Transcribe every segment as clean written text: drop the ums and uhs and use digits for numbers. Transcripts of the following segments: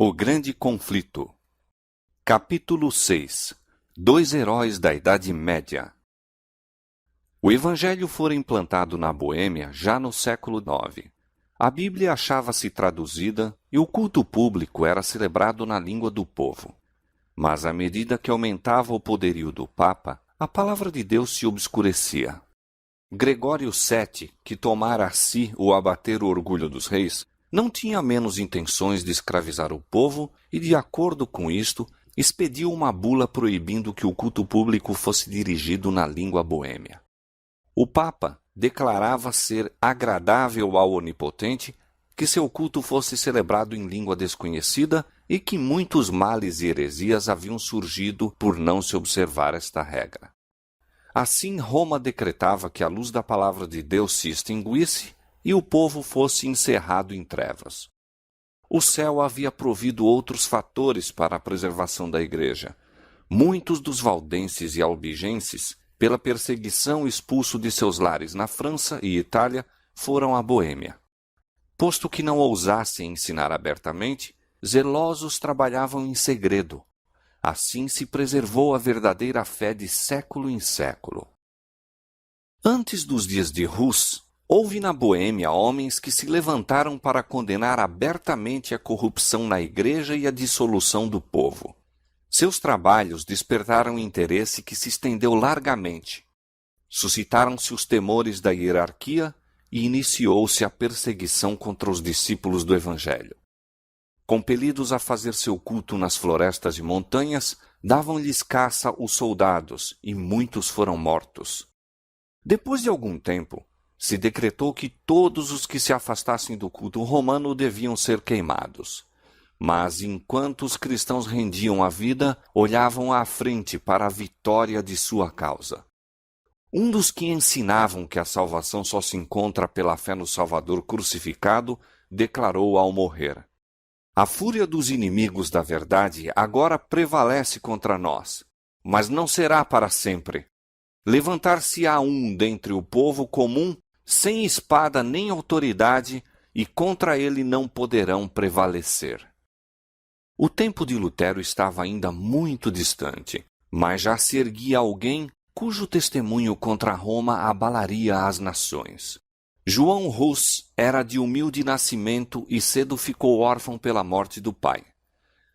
O Grande Conflito. Capítulo 6. Dois heróis da Idade Média. O Evangelho fora implantado na Boêmia já no século IX. A Bíblia achava-se traduzida e o culto público era celebrado na língua do povo. Mas à medida que aumentava o poderio do Papa, a palavra de Deus se obscurecia. Gregório VII, que tomara a si o abater o orgulho dos reis, não tinha menos intenções de escravizar o povo e, de acordo com isto, expediu uma bula proibindo que o culto público fosse dirigido na língua boêmia. O Papa declarava ser agradável ao Onipotente que seu culto fosse celebrado em língua desconhecida e que muitos males e heresias haviam surgido por não se observar esta regra. Assim, Roma decretava que a luz da palavra de Deus se extinguisse e o povo fosse encerrado em trevas. O céu havia provido outros fatores para a preservação da igreja. Muitos dos valdenses e albigenses, pela perseguição expulso de seus lares na França e Itália, foram à Boêmia. Posto que não ousassem ensinar abertamente, zelosos trabalhavam em segredo. Assim se preservou a verdadeira fé de século em século. Antes dos dias de Hus, houve na Boêmia homens que se levantaram para condenar abertamente a corrupção na igreja e a dissolução do povo. Seus trabalhos despertaram interesse que se estendeu largamente. Suscitaram-se os temores da hierarquia e iniciou-se a perseguição contra os discípulos do Evangelho. Compelidos a fazer seu culto nas florestas e montanhas, davam-lhes caça os soldados e muitos foram mortos. Depois de algum tempo, se decretou que todos os que se afastassem do culto romano deviam ser queimados. Mas, enquanto os cristãos rendiam a vida, olhavam à frente para a vitória de sua causa. Um dos que ensinavam que a salvação só se encontra pela fé no Salvador crucificado, declarou ao morrer: "A fúria dos inimigos da verdade agora prevalece contra nós, mas não será para sempre. Levantar-se-á um dentre o povo comum, sem espada nem autoridade, e contra ele não poderão prevalecer." O tempo de Lutero estava ainda muito distante, mas já se erguia alguém cujo testemunho contra Roma abalaria as nações. João Hus era de humilde nascimento e cedo ficou órfão pela morte do pai.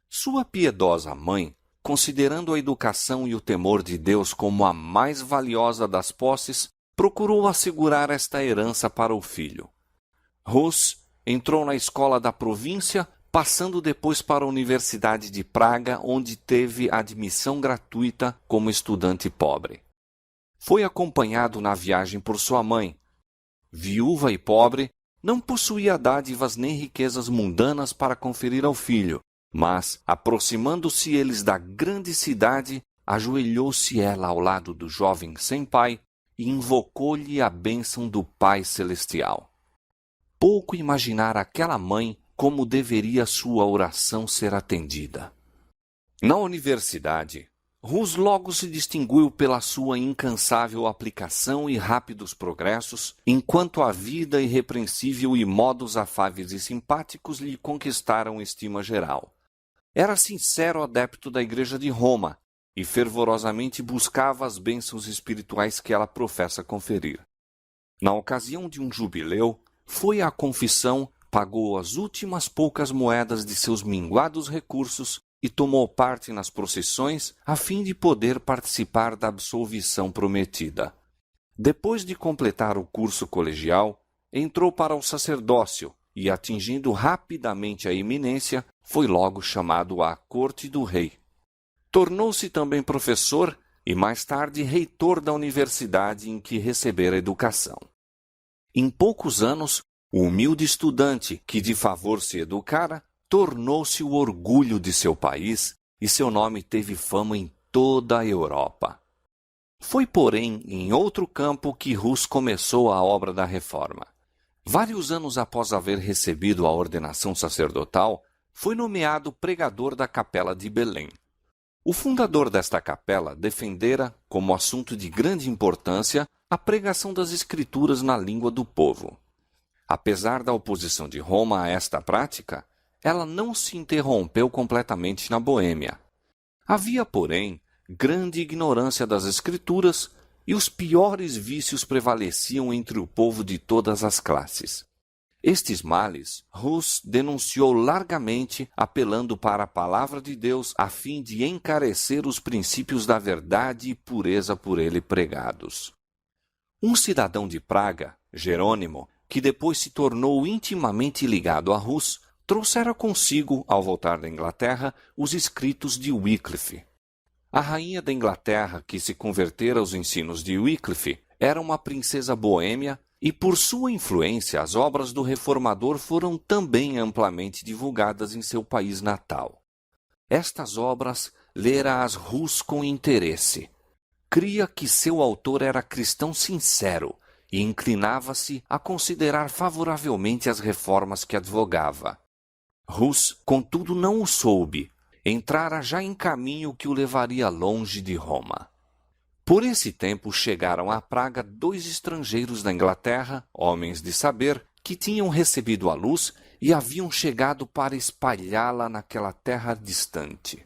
Sua piedosa mãe, considerando a educação e o temor de Deus como a mais valiosa das posses, procurou assegurar esta herança para o filho. Hus entrou na escola da província, passando depois para a Universidade de Praga, onde teve admissão gratuita como estudante pobre. Foi acompanhado na viagem por sua mãe. Viúva e pobre, não possuía dádivas nem riquezas mundanas para conferir ao filho, mas, aproximando-se eles da grande cidade, ajoelhou-se ela ao lado do jovem sem pai e invocou-lhe a bênção do Pai Celestial. Pouco imaginara aquela mãe como deveria sua oração ser atendida. Na universidade, Hus logo se distinguiu pela sua incansável aplicação e rápidos progressos, enquanto a vida irrepreensível e modos afáveis e simpáticos lhe conquistaram estima geral. Era sincero adepto da Igreja de Roma e fervorosamente buscava as bênçãos espirituais que ela professa conferir. Na ocasião de um jubileu, foi à confissão, pagou as últimas poucas moedas de seus minguados recursos e tomou parte nas procissões a fim de poder participar da absolvição prometida. Depois de completar o curso colegial, entrou para o sacerdócio e, atingindo rapidamente a eminência, foi logo chamado à corte do rei. Tornou-se também professor e, mais tarde, reitor da universidade em que recebera educação. Em poucos anos, o humilde estudante que de favor se educara tornou-se o orgulho de seu país e seu nome teve fama em toda a Europa. Foi, porém, em outro campo que Hus começou a obra da reforma. Vários anos após haver recebido a ordenação sacerdotal, foi nomeado pregador da Capela de Belém. O fundador desta capela defendera, como assunto de grande importância, a pregação das Escrituras na língua do povo. Apesar da oposição de Roma a esta prática, ela não se interrompeu completamente na Boêmia. Havia, porém, grande ignorância das Escrituras e os piores vícios prevaleciam entre o povo de todas as classes. Estes males, Hus denunciou largamente, apelando para a palavra de Deus a fim de encarecer os princípios da verdade e pureza por ele pregados. Um cidadão de Praga, Jerônimo, que depois se tornou intimamente ligado a Hus, trouxera consigo, ao voltar da Inglaterra, os escritos de Wycliffe. A rainha da Inglaterra, que se convertera aos ensinos de Wycliffe, era uma princesa boêmia e, por sua influência, as obras do reformador foram também amplamente divulgadas em seu país natal. Estas obras lera-as Hus com interesse. Cria que seu autor era cristão sincero e inclinava-se a considerar favoravelmente as reformas que advogava. Hus, contudo, não o soube. Entrara já em caminho que o levaria longe de Roma. Por esse tempo chegaram a Praga 2 estrangeiros da Inglaterra, homens de saber, que tinham recebido a luz e haviam chegado para espalhá-la naquela terra distante.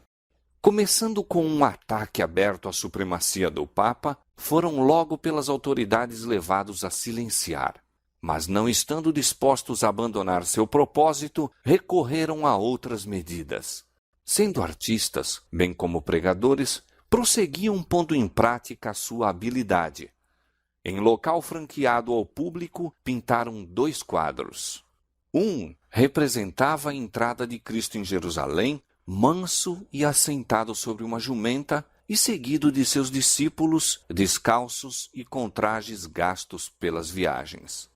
Começando com um ataque aberto à supremacia do Papa, foram logo pelas autoridades levados a silenciar. Mas não estando dispostos a abandonar seu propósito, recorreram a outras medidas. Sendo artistas, bem como pregadores, prosseguiam pondo em prática a sua habilidade. Em local franqueado ao público, pintaram 2 quadros. Um representava a entrada de Cristo em Jerusalém, manso e assentado sobre uma jumenta, e seguido de seus discípulos, descalços e com trajes gastos pelas viagens.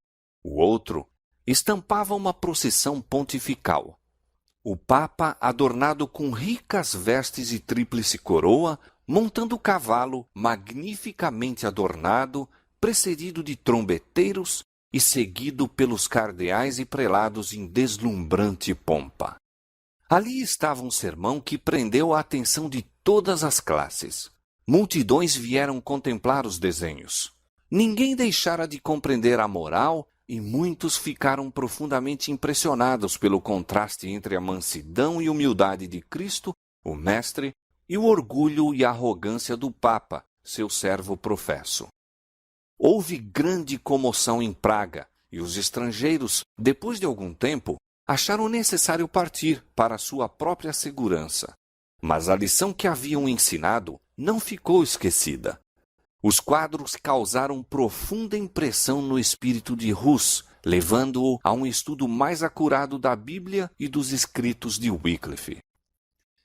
O outro estampava uma procissão pontifical. O Papa, adornado com ricas vestes e tríplice coroa, montando o cavalo, magnificamente adornado, precedido de trombeteiros e seguido pelos cardeais e prelados em deslumbrante pompa. Ali estava um sermão que prendeu a atenção de todas as classes. Multidões vieram contemplar os desenhos. Ninguém deixara de compreender a moral e muitos ficaram profundamente impressionados pelo contraste entre a mansidão e humildade de Cristo, o Mestre, e o orgulho e a arrogância do Papa, seu servo professo. Houve grande comoção em Praga, e os estrangeiros, depois de algum tempo, acharam necessário partir para sua própria segurança. Mas a lição que haviam ensinado não ficou esquecida. Os quadros causaram profunda impressão no espírito de Hus, levando-o a um estudo mais acurado da Bíblia e dos escritos de Wycliffe.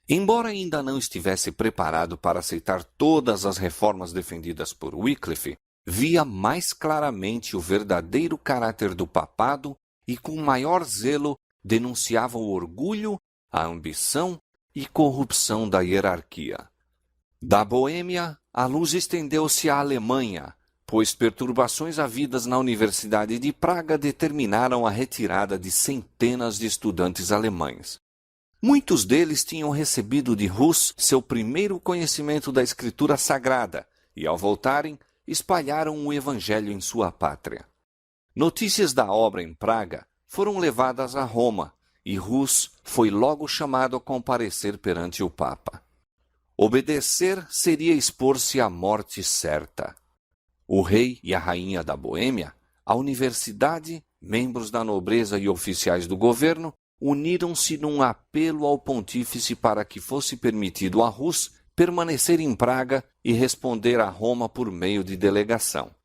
Embora ainda não estivesse preparado para aceitar todas as reformas defendidas por Wycliffe, via mais claramente o verdadeiro caráter do papado e com maior zelo denunciava o orgulho, a ambição e corrupção da hierarquia. Da Boêmia, a luz estendeu-se à Alemanha, pois perturbações havidas na Universidade de Praga determinaram a retirada de centenas de estudantes alemães. Muitos deles tinham recebido de Hus seu primeiro conhecimento da Escritura Sagrada e, ao voltarem, espalharam o Evangelho em sua pátria. Notícias da obra em Praga foram levadas a Roma e Hus foi logo chamado a comparecer perante o Papa. Obedecer seria expor-se à morte certa. O rei e a rainha da Boêmia, a universidade, membros da nobreza e oficiais do governo, uniram-se num apelo ao pontífice para que fosse permitido a Hus permanecer em Praga e responder a Roma por meio de delegação.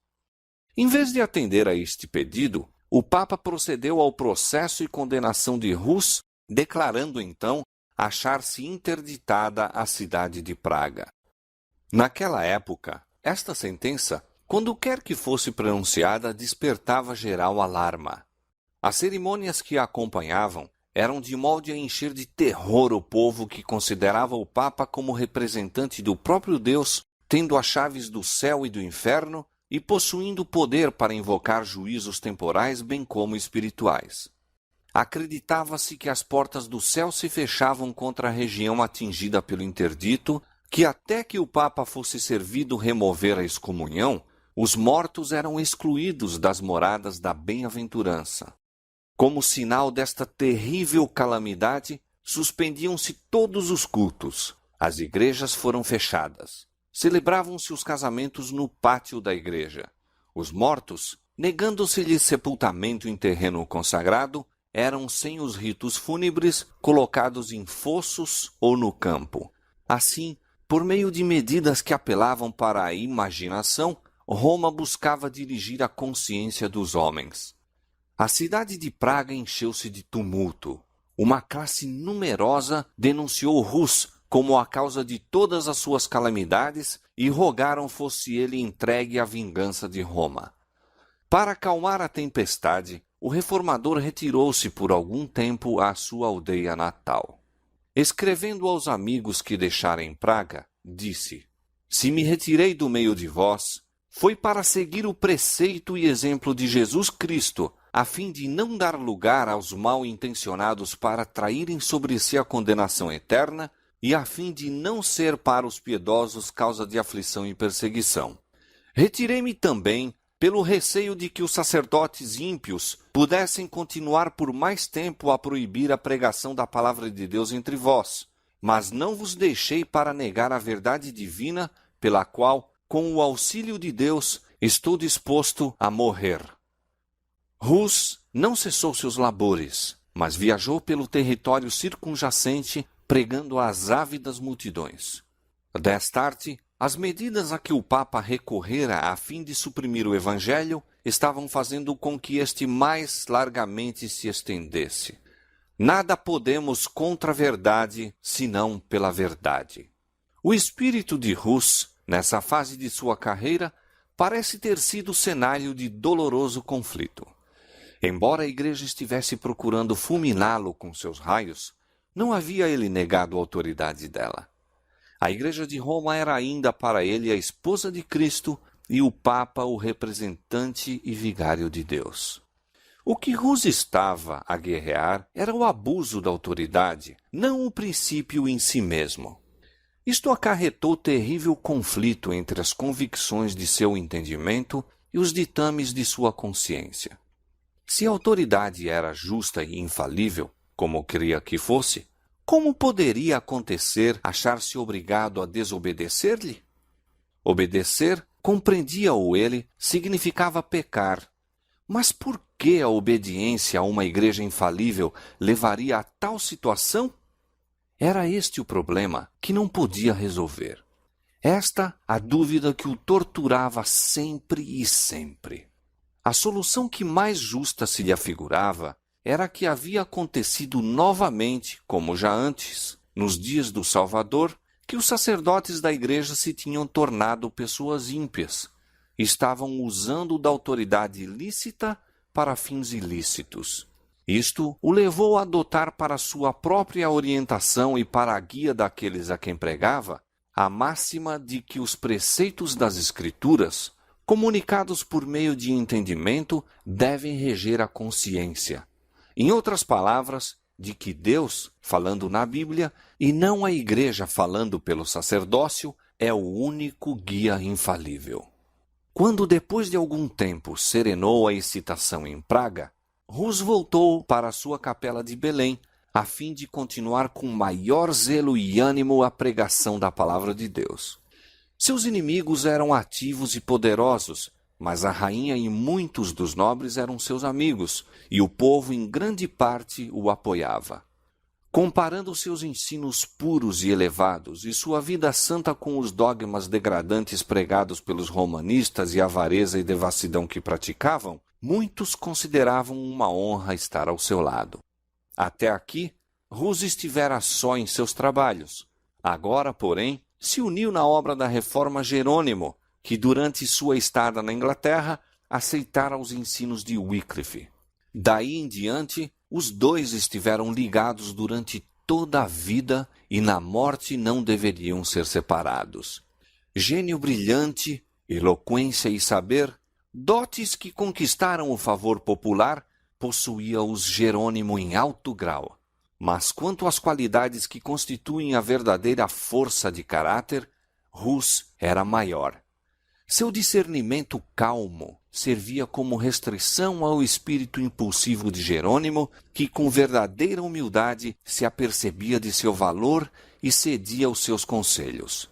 Em vez de atender a este pedido, o Papa procedeu ao processo e condenação de Hus, declarando então achar-se interditada a cidade de Praga. Naquela época, esta sentença, quando quer que fosse pronunciada, despertava geral alarma. As cerimônias que a acompanhavam eram de modo a encher de terror o povo que considerava o Papa como representante do próprio Deus, tendo as chaves do céu e do inferno e possuindo poder para invocar juízos temporais bem como espirituais. Acreditava-se que as portas do céu se fechavam contra a região atingida pelo interdito, que até que o Papa fosse servido remover a excomunhão, os mortos eram excluídos das moradas da bem-aventurança. Como sinal desta terrível calamidade, suspendiam-se todos os cultos. As igrejas foram fechadas. Celebravam-se os casamentos no pátio da igreja. Os mortos, negando-se-lhes sepultamento em terreno consagrado, eram, sem os ritos fúnebres, colocados em fossos ou no campo. Assim, por meio de medidas que apelavam para a imaginação, Roma buscava dirigir a consciência dos homens. A cidade de Praga encheu-se de tumulto. Uma classe numerosa denunciou Rus como a causa de todas as suas calamidades e rogaram fosse ele entregue à vingança de Roma. Para acalmar a tempestade, o reformador retirou-se por algum tempo à sua aldeia natal. Escrevendo aos amigos que deixara em Praga, disse: Se me retirei do meio de vós, foi para seguir o preceito e exemplo de Jesus Cristo, a fim de não dar lugar aos mal-intencionados para traírem sobre si a condenação eterna e a fim de não ser para os piedosos causa de aflição e perseguição. Retirei-me também pelo receio de que os sacerdotes ímpios pudessem continuar por mais tempo a proibir a pregação da palavra de Deus entre vós, mas não vos deixei para negar a verdade divina, pela qual, com o auxílio de Deus, estou disposto a morrer. Rus não cessou seus labores, mas viajou pelo território circunjacente, pregando às ávidas multidões. Destarte, as medidas a que o Papa recorrera a fim de suprimir o Evangelho estavam fazendo com que este mais largamente se estendesse. Nada podemos contra a verdade, senão pela verdade. O espírito de Rus, nessa fase de sua carreira, parece ter sido o cenário de doloroso conflito. Embora a igreja estivesse procurando fulminá-lo com seus raios, não havia ele negado a autoridade dela. A igreja de Roma era ainda para ele a esposa de Cristo e o Papa o representante e vigário de Deus. O que Rus estava a guerrear era o abuso da autoridade, não o princípio em si mesmo. Isto acarretou terrível conflito entre as convicções de seu entendimento e os ditames de sua consciência. Se a autoridade era justa e infalível, como cria que fosse, como poderia acontecer achar-se obrigado a desobedecer-lhe? Obedecer, compreendia-o ele, significava pecar. Mas por que a obediência a uma igreja infalível levaria a tal situação? Era este o problema que não podia resolver. Esta a dúvida que o torturava sempre e sempre. A solução que mais justa se lhe afigurava era que havia acontecido novamente, como já antes, nos dias do Salvador, que os sacerdotes da igreja se tinham tornado pessoas ímpias, estavam usando da autoridade ilícita para fins ilícitos. Isto o levou a adotar para sua própria orientação e para a guia daqueles a quem pregava a máxima de que os preceitos das Escrituras, comunicados por meio de entendimento, devem reger a consciência. Em outras palavras, de que Deus, falando na Bíblia, e não a Igreja falando pelo sacerdócio, é o único guia infalível. Quando, depois de algum tempo, serenou a excitação em Praga, Rus voltou para sua capela de Belém, a fim de continuar com maior zelo e ânimo a pregação da palavra de Deus. Seus inimigos eram ativos e poderosos, mas a rainha e muitos dos nobres eram seus amigos, e o povo em grande parte o apoiava. Comparando seus ensinos puros e elevados e sua vida santa com os dogmas degradantes pregados pelos romanistas e a avareza e devassidão que praticavam, muitos consideravam uma honra estar ao seu lado. Até aqui, Rus estivera só em seus trabalhos. Agora, porém, se uniu na obra da reforma Jerônimo, que durante sua estada na Inglaterra aceitara os ensinos de Wycliffe. Daí em diante, os dois estiveram ligados durante toda a vida e na morte não deveriam ser separados. Gênio brilhante, eloquência e saber, dotes que conquistaram o favor popular, possuía-os Jerônimo em alto grau. Mas quanto às qualidades que constituem a verdadeira força de caráter, Rus era maior. Seu discernimento calmo, servia como restrição ao espírito impulsivo de Jerônimo, que com verdadeira humildade se apercebia de seu valor e cedia aos seus conselhos.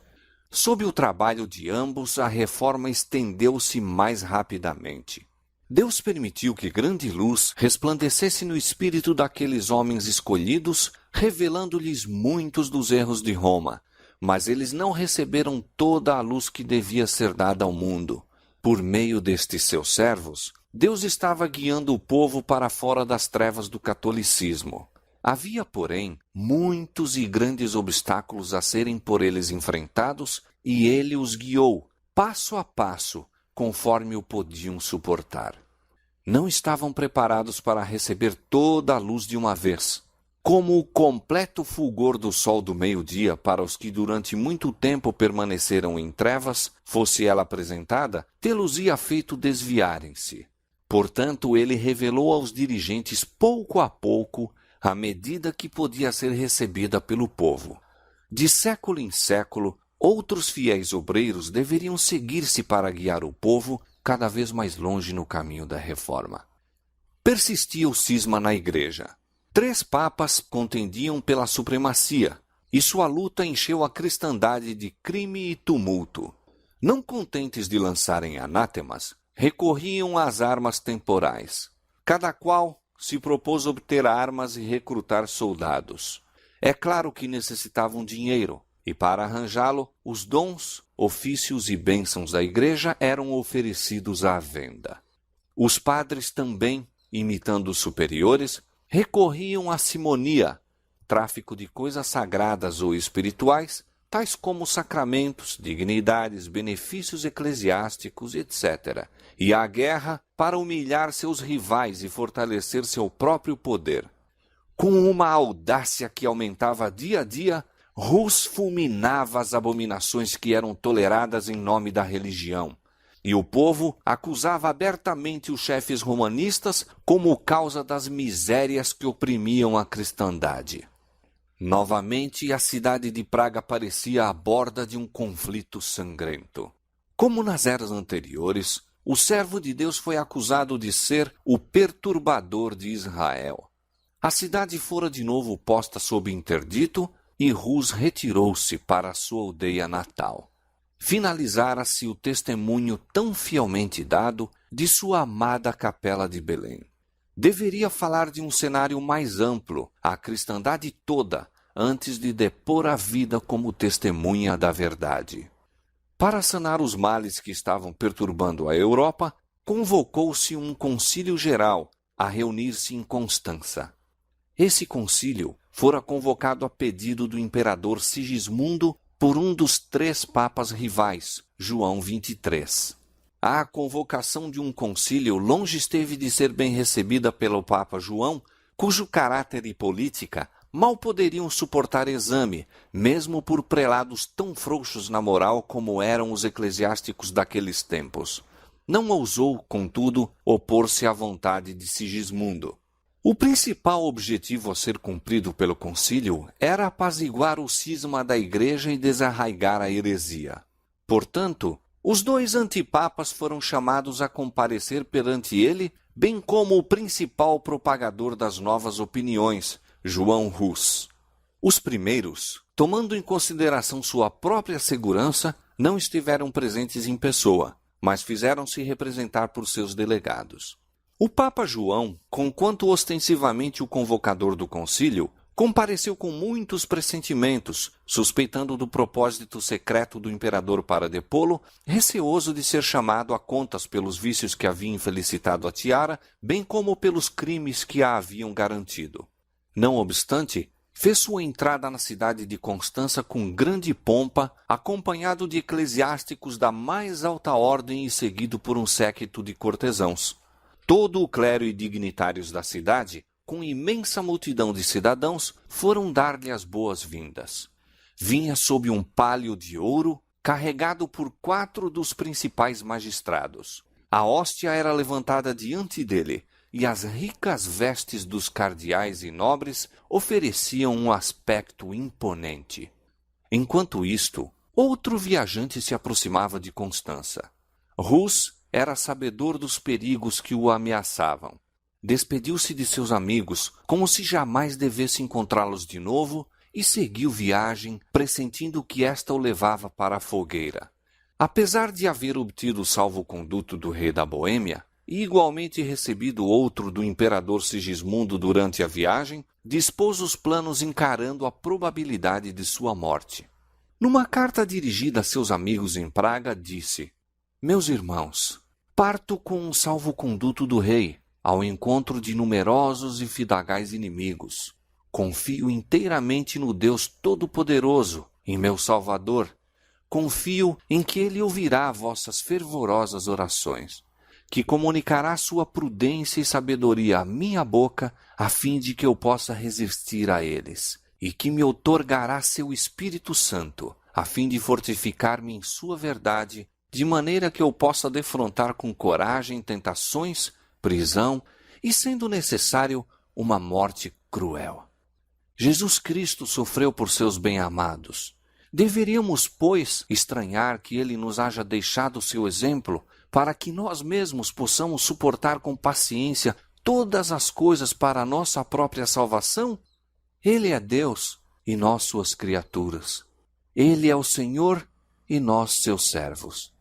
Sob o trabalho de ambos, a reforma estendeu-se mais rapidamente. Deus permitiu que grande luz resplandecesse no espírito daqueles homens escolhidos, revelando-lhes muitos dos erros de Roma, mas eles não receberam toda a luz que devia ser dada ao mundo. Por meio destes seus servos, Deus estava guiando o povo para fora das trevas do catolicismo. Havia, porém, muitos e grandes obstáculos a serem por eles enfrentados, e ele os guiou, passo a passo, conforme o podiam suportar. Não estavam preparados para receber toda a luz de uma vez. Como o completo fulgor do sol do meio-dia para os que durante muito tempo permaneceram em trevas, fosse ela apresentada, tê-los-ia feito desviarem-se. Portanto, ele revelou aos dirigentes pouco a pouco à medida que podia ser recebida pelo povo. De século em século, outros fiéis obreiros deveriam seguir-se para guiar o povo cada vez mais longe no caminho da reforma. Persistia o cisma na igreja. 3 papas contendiam pela supremacia, e sua luta encheu a cristandade de crime e tumulto. Não contentes de lançarem anátemas, recorriam às armas temporais. Cada qual se propôs obter armas e recrutar soldados. É claro que necessitavam dinheiro, e para arranjá-lo, os dons, ofícios e bênçãos da igreja eram oferecidos à venda. Os padres também, imitando os superiores, recorriam à simonia, tráfico de coisas sagradas ou espirituais, tais como sacramentos, dignidades, benefícios eclesiásticos, etc., e à guerra para humilhar seus rivais e fortalecer seu próprio poder. Com uma audácia que aumentava dia a dia, Rus fulminava as abominações que eram toleradas em nome da religião, e o povo acusava abertamente os chefes romanistas como causa das misérias que oprimiam a cristandade. Novamente, a cidade de Praga parecia à borda de um conflito sangrento. Como nas eras anteriores, o servo de Deus foi acusado de ser o perturbador de Israel. A cidade fora de novo posta sob interdito e Rus retirou-se para a sua aldeia natal. Finalizara-se o testemunho tão fielmente dado de sua amada capela de Belém. Deveria falar de um cenário mais amplo, a cristandade toda, antes de depor a vida como testemunha da verdade. Para sanar os males que estavam perturbando a Europa, convocou-se um concílio geral a reunir-se em Constança. Esse concílio fora convocado a pedido do imperador Sigismundo por um dos 3 papas rivais, João XXIII. A convocação de um concílio longe esteve de ser bem recebida pelo Papa João, cujo caráter e política mal poderiam suportar exame, mesmo por prelados tão frouxos na moral como eram os eclesiásticos daqueles tempos. Não ousou, contudo, opor-se à vontade de Sigismundo. O principal objetivo a ser cumprido pelo concílio era apaziguar o cisma da igreja e desarraigar a heresia. Portanto, os 2 antipapas foram chamados a comparecer perante ele, bem como o principal propagador das novas opiniões, João Rus. Os primeiros, tomando em consideração sua própria segurança, não estiveram presentes em pessoa, mas fizeram-se representar por seus delegados. O Papa João, conquanto ostensivamente o convocador do concílio, compareceu com muitos pressentimentos, suspeitando do propósito secreto do imperador para depô-lo, receoso de ser chamado a contas pelos vícios que havia infelicitado a tiara, bem como pelos crimes que a haviam garantido. Não obstante, fez sua entrada na cidade de Constança com grande pompa, acompanhado de eclesiásticos da mais alta ordem e seguido por um séquito de cortesãos. Todo o clero e dignitários da cidade, com imensa multidão de cidadãos, foram dar-lhe as boas-vindas. Vinha sob um pálio de ouro, carregado por 4 dos principais magistrados. A hóstia era levantada diante dele, e as ricas vestes dos cardeais e nobres ofereciam um aspecto imponente. Enquanto isto, outro viajante se aproximava de Constança. Rus, era sabedor dos perigos que o ameaçavam. Despediu-se de seus amigos, como se jamais devesse encontrá-los de novo, e seguiu viagem, pressentindo que esta o levava para a fogueira. Apesar de haver obtido o salvo-conduto do rei da Boêmia, e igualmente recebido outro do imperador Sigismundo durante a viagem, dispôs os planos encarando a probabilidade de sua morte. Numa carta dirigida a seus amigos em Praga, disse: Meus irmãos, parto com um salvo-conduto do rei, ao encontro de numerosos e fidagais inimigos. Confio inteiramente no Deus Todo-Poderoso, em meu Salvador. Confio em que Ele ouvirá vossas fervorosas orações, que comunicará sua prudência e sabedoria à minha boca, a fim de que eu possa resistir a eles, e que me outorgará seu Espírito Santo, a fim de fortificar-me em sua verdade, de maneira que eu possa defrontar com coragem tentações, prisão e, sendo necessário, uma morte cruel. Jesus Cristo sofreu por seus bem-amados. Deveríamos, pois, estranhar que Ele nos haja deixado seu exemplo, para que nós mesmos possamos suportar com paciência todas as coisas para a nossa própria salvação? Ele é Deus e nós suas criaturas. Ele é o Senhor e nós seus servos.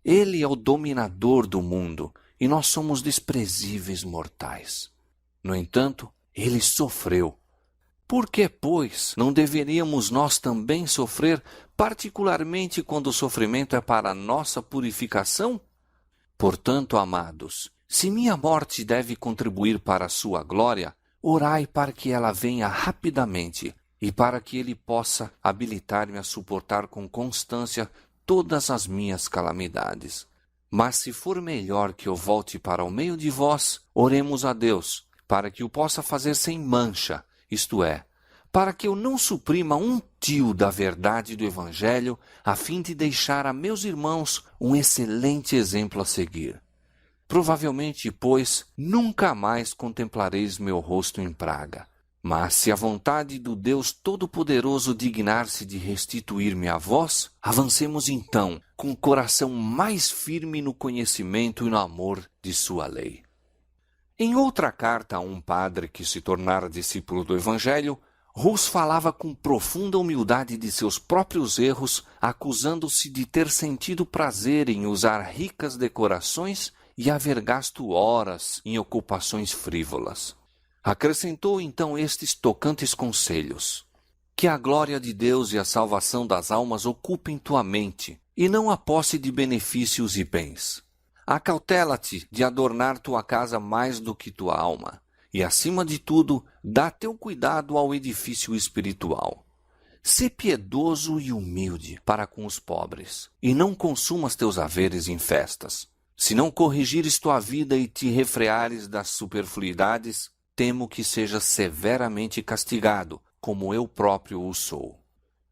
Ele é o dominador do mundo e nós somos desprezíveis mortais. No entanto, Ele sofreu. Por que, pois, não deveríamos nós também sofrer, particularmente quando o sofrimento é para a nossa purificação? Portanto, amados, se minha morte deve contribuir para a sua glória, orai para que ela venha rapidamente e para que Ele possa habilitar-me a suportar com constância todas as minhas calamidades. Mas se for melhor que eu volte para o meio de vós, oremos a Deus, para que o possa fazer sem mancha, isto é, para que eu não suprima um tio da verdade do Evangelho, a fim de deixar a meus irmãos um excelente exemplo a seguir. Provavelmente, pois, nunca mais contemplareis meu rosto em Praga. Mas se a vontade do Deus Todo-Poderoso dignar-se de restituir-me a vós, avancemos então, com o coração mais firme no conhecimento e no amor de sua lei. Em outra carta a um padre que se tornara discípulo do Evangelho, Hus falava com profunda humildade de seus próprios erros, acusando-se de ter sentido prazer em usar ricas decorações e haver gasto horas em ocupações frívolas. Acrescentou então estes tocantes conselhos: que a glória de Deus e a salvação das almas ocupem tua mente, e não a posse de benefícios e bens. Acautela-te de adornar tua casa mais do que tua alma, e acima de tudo, dá teu cuidado ao edifício espiritual. Sê piedoso e humilde para com os pobres, e não consumas teus haveres em festas. Se não corrigires tua vida e te refreares das superfluidades, temo que sejas severamente castigado, como eu próprio o sou.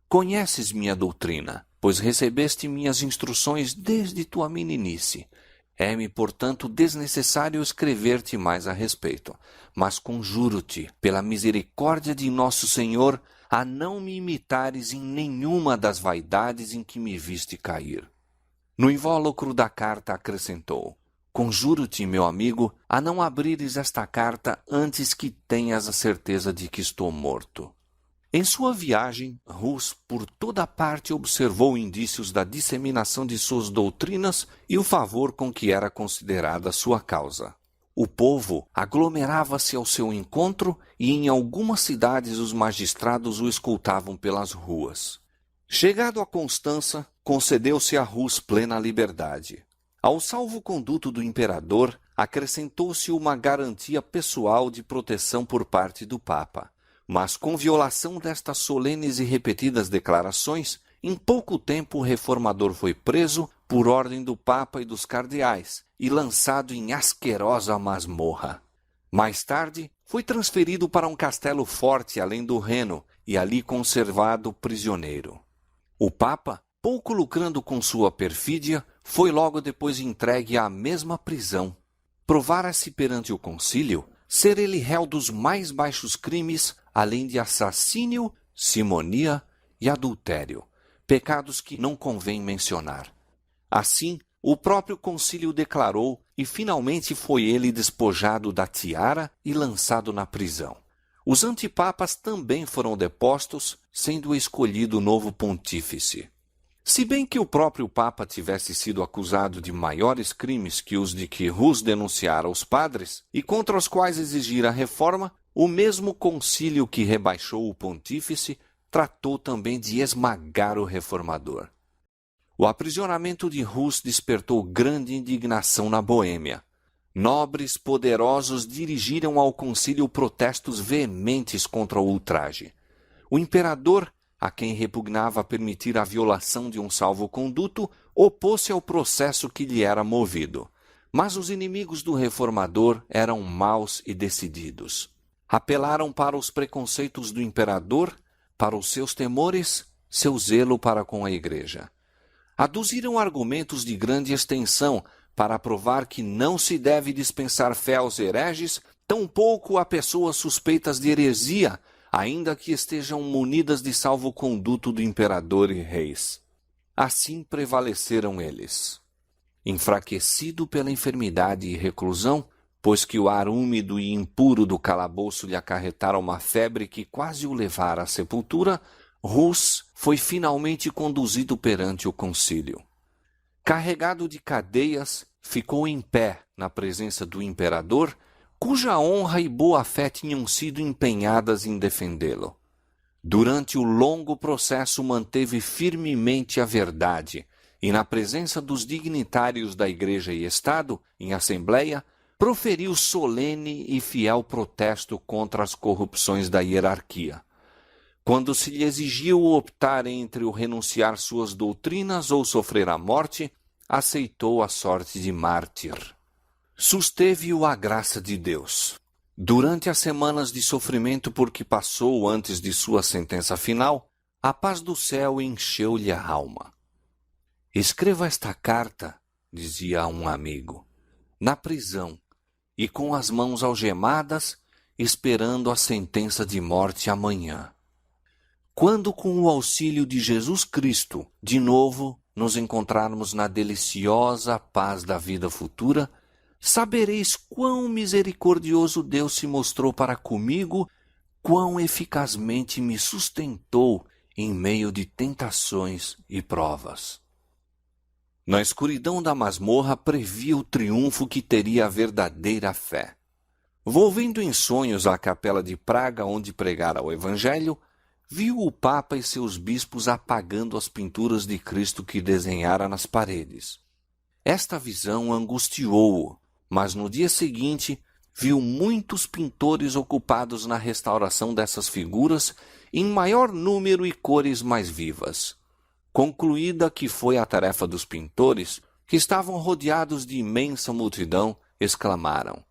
Conheces minha doutrina, pois recebeste minhas instruções desde tua meninice. É-me, portanto, desnecessário escrever-te mais a respeito, mas conjuro-te, pela misericórdia de nosso Senhor, a não me imitares em nenhuma das vaidades em que me viste cair. No invólucro da carta acrescentou: conjuro-te, meu amigo, a não abrires esta carta antes que tenhas a certeza de que estou morto. Em sua viagem, Hus por toda parte observou indícios da disseminação de suas doutrinas e o favor com que era considerada sua causa. O povo aglomerava-se ao seu encontro e em algumas cidades os magistrados o escoltavam pelas ruas. Chegado a Constança, concedeu-se a Hus plena liberdade. Ao salvo-conduto do imperador, acrescentou-se uma garantia pessoal de proteção por parte do Papa. Mas com violação destas solenes e repetidas declarações, em pouco tempo o reformador foi preso por ordem do Papa e dos cardeais e lançado em asquerosa masmorra. Mais tarde, foi transferido para um castelo forte além do Reno e ali conservado prisioneiro. O Papa, pouco lucrando com sua perfídia, foi logo depois entregue à mesma prisão. Provara-se perante o concílio ser ele réu dos mais baixos crimes, além de assassínio, simonia e adultério, pecados que não convém mencionar. Assim, o próprio concílio declarou e finalmente foi ele despojado da tiara e lançado na prisão. Os antipapas também foram depostos, sendo escolhido o novo pontífice. Se bem que o próprio Papa tivesse sido acusado de maiores crimes que os de que Hus denunciara aos padres e contra os quais exigira reforma, o mesmo concílio que rebaixou o pontífice tratou também de esmagar o reformador. O aprisionamento de Hus despertou grande indignação na Boêmia. Nobres poderosos dirigiram ao concílio protestos veementes contra o ultraje. O imperador, a quem repugnava permitir a violação de um salvo-conduto, opôs-se ao processo que lhe era movido. Mas os inimigos do reformador eram maus e decididos. Apelaram para os preconceitos do imperador, para os seus temores, seu zelo para com a Igreja. Aduziram argumentos de grande extensão para provar que não se deve dispensar fé aos hereges, tampouco a pessoas suspeitas de heresia, ainda que estejam munidas de salvo-conduto do imperador e reis. Assim prevaleceram eles. Enfraquecido pela enfermidade e reclusão, pois que o ar úmido e impuro do calabouço lhe acarretara uma febre que quase o levara à sepultura, Hus foi finalmente conduzido perante o concílio. Carregado de cadeias, ficou em pé na presença do imperador, cuja honra e boa-fé tinham sido empenhadas em defendê-lo. Durante o longo processo manteve firmemente a verdade e, na presença dos dignitários da Igreja e Estado, em assembleia, proferiu solene e fiel protesto contra as corrupções da hierarquia. Quando se lhe exigiu optar entre o renunciar suas doutrinas ou sofrer a morte, aceitou a sorte de mártir. Susteve-o a graça de Deus. Durante as semanas de sofrimento por que passou antes de sua sentença final, a paz do céu encheu-lhe a alma. Escreva esta carta, dizia a um amigo, na prisão e com as mãos algemadas, esperando a sentença de morte amanhã. Quando, com o auxílio de Jesus Cristo, de novo nos encontrarmos na deliciosa paz da vida futura, sabereis quão misericordioso Deus se mostrou para comigo, quão eficazmente me sustentou em meio de tentações e provas. Na escuridão da masmorra previa o triunfo que teria a verdadeira fé. Volvendo em sonhos à capela de Praga onde pregara o Evangelho, viu o Papa e seus bispos apagando as pinturas de Cristo que desenhara nas paredes. Esta visão angustiou-o, mas no dia seguinte viu muitos pintores ocupados na restauração dessas figuras em maior número e cores mais vivas. Concluída que foi a tarefa dos pintores, que estavam rodeados de imensa multidão, exclamaram: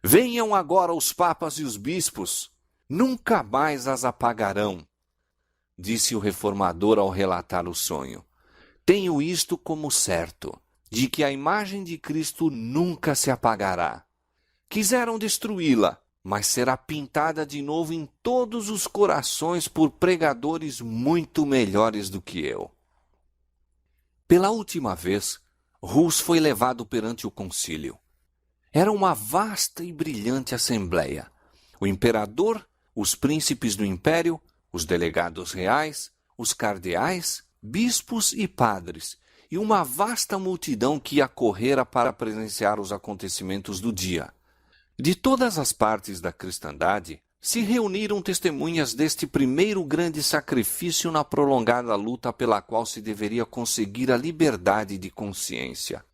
"Venham agora os papas e os bispos! Nunca mais as apagarão!" Disse o reformador ao relatar o sonho: "Tenho isto como certo, de que a imagem de Cristo nunca se apagará. Quiseram destruí-la, mas será pintada de novo em todos os corações por pregadores muito melhores do que eu." Pela última vez, Hus foi levado perante o concílio. Era uma vasta e brilhante assembleia. O imperador, os príncipes do império, os delegados reais, os cardeais, bispos e padres, e uma vasta multidão que acorrera para presenciar os acontecimentos do dia. De todas as partes da cristandade, se reuniram testemunhas deste primeiro grande sacrifício na prolongada luta pela qual se deveria conseguir a liberdade de consciência.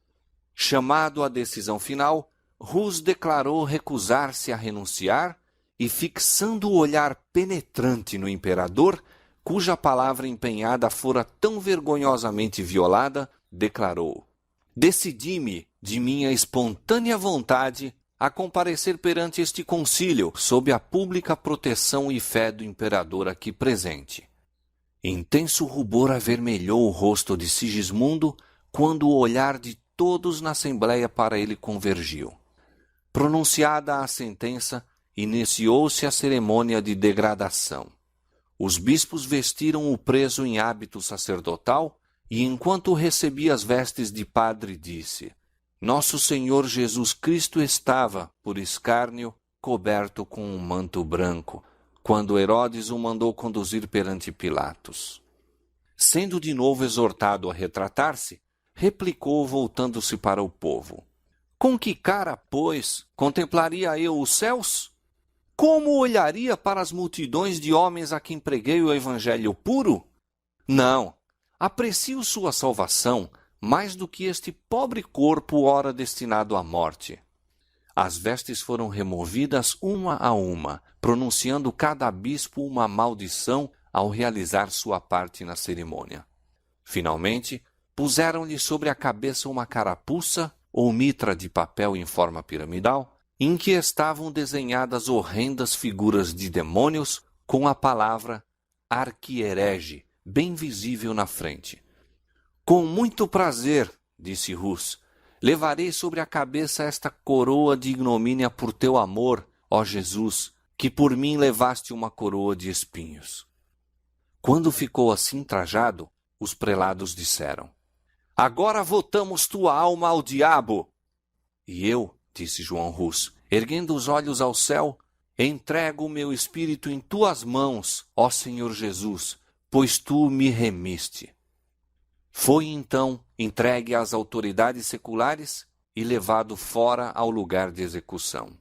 Chamado à decisão final, Hus declarou recusar-se a renunciar e, fixando o olhar penetrante no imperador, cuja palavra empenhada fora tão vergonhosamente violada, declarou: "Decidi-me, de minha espontânea vontade, a comparecer perante este concílio sob a pública proteção e fé do imperador aqui presente." Intenso rubor avermelhou o rosto de Sigismundo quando o olhar de todos na assembleia para ele convergiu. Pronunciada a sentença, iniciou-se a cerimônia de degradação. Os bispos vestiram o preso em hábito sacerdotal e enquanto recebia as vestes de padre, disse: Nosso Senhor Jesus Cristo estava, por escárnio, coberto com um manto branco, quando Herodes o mandou conduzir perante Pilatos. Sendo de novo exortado a retratar-se, replicou voltando-se para o povo: Com que cara, pois, contemplaria eu os céus? Como olharia para as multidões de homens a quem preguei o evangelho puro? Não, aprecio sua salvação mais do que este pobre corpo ora destinado à morte. As vestes foram removidas uma a uma, pronunciando cada bispo uma maldição ao realizar sua parte na cerimônia. Finalmente, puseram-lhe sobre a cabeça uma carapuça ou mitra de papel em forma piramidal, em que estavam desenhadas horrendas figuras de demônios com a palavra arquierege bem visível na frente. Com muito prazer, disse Rus, levarei sobre a cabeça esta coroa de ignomínia por teu amor, ó Jesus, que por mim levaste uma coroa de espinhos. Quando ficou assim trajado, os prelados disseram: Agora votamos tua alma ao diabo. E eu, disse João Rus, erguendo os olhos ao céu, entrego o meu espírito em tuas mãos, ó Senhor Jesus, pois tu me remiste. Foi então entregue às autoridades seculares e levado fora ao lugar de execução.